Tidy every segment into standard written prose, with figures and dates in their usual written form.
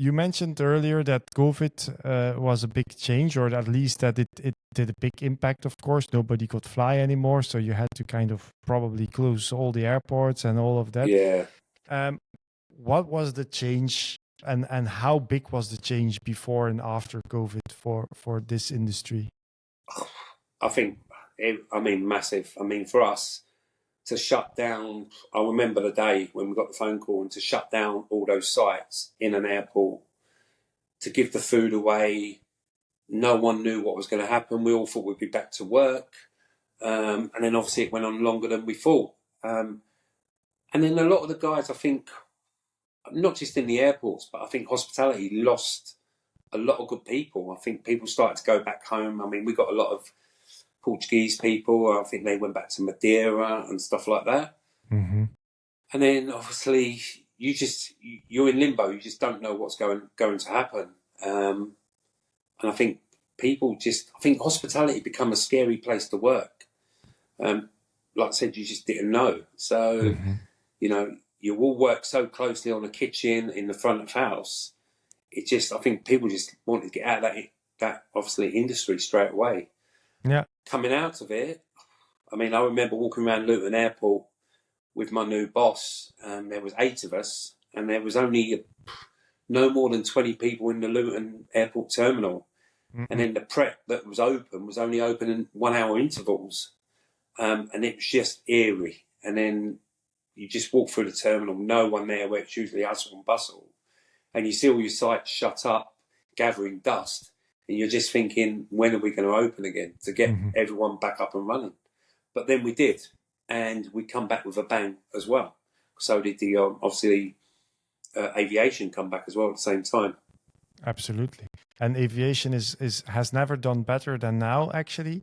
You mentioned earlier that COVID was a big change, or at least that it did a big impact, of course. Nobody could fly anymore, so you had to kind of probably close all the airports and all of that. Yeah. What was the change, and how big was the change before and after COVID for this industry? I think, massive. I mean, for us to shut down, I remember the day when we got the phone call, and to shut down all those sites in an airport, to give the food away. No one knew what was going to happen. We all thought we'd be back to work. And then obviously it went on longer than we thought. And then a lot of the guys, I think, not just in the airports, but I think hospitality lost a lot of good people. I think people started to go back home. I mean, we got a lot of Portuguese people. I think they went back to Madeira and stuff like that. Mm-hmm. And then obviously you're in limbo. You just don't know what's going to happen. And I think I think hospitality become a scary place to work. Like I said, you just didn't know. So, you all work so closely on the kitchen in the front of house. I think people just wanted to get out of that obviously industry straight away. Yeah. Coming out of it, I mean, I remember walking around Luton Airport with my new boss, and there was 8 of us, and there was only no more than 20 people in the Luton Airport terminal. Mm-hmm. And then the prep that was only open in 1 hour intervals. And it was just eerie. And then you just walk through the terminal, no one there, where it's usually hustle and bustle. And you see all your sites shut up, gathering dust. And you're just thinking, when are we going to open again to get everyone back up and running? But then we did. And we come back with a bang as well. So did the, obviously, aviation come back as well at the same time. Absolutely. And aviation has never done better than now, actually.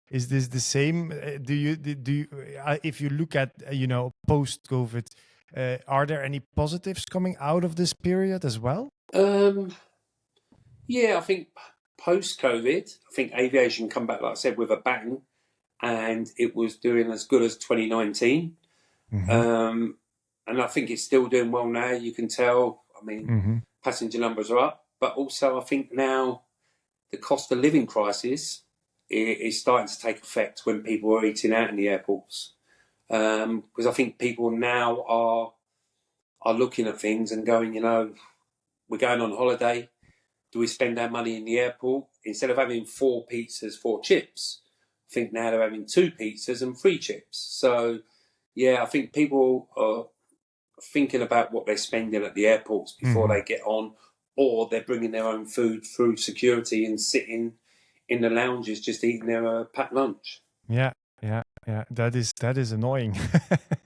Is this the same? Do you if you look at post-COVID, are there any positives coming out of this period as well? Yeah, I think post-COVID, I think aviation come back, like I said, with a bang, and it was doing as good as 2019. Mm-hmm. And I think it's still doing well now. You can tell. I mean, passenger numbers are up, but also I think now the cost of living crisis is starting to take effect when people are eating out in the airports. Because I think people now are looking at things and going, we're going on holiday. Do we spend our money in the airport? Instead of having 4 pizzas, 4 chips, I think now they're having 2 pizzas and 3 chips. So, yeah, I think people are thinking about what they're spending at the airports before they get on, or they're bringing their own food through security and sitting in the lounges just eating their packed lunch. Yeah. That is annoying.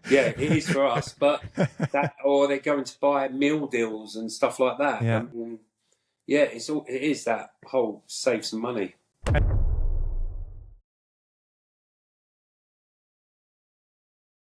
Yeah, it is for us, but or they're going to buy meal deals and stuff like that. Yeah. It is that whole save some money.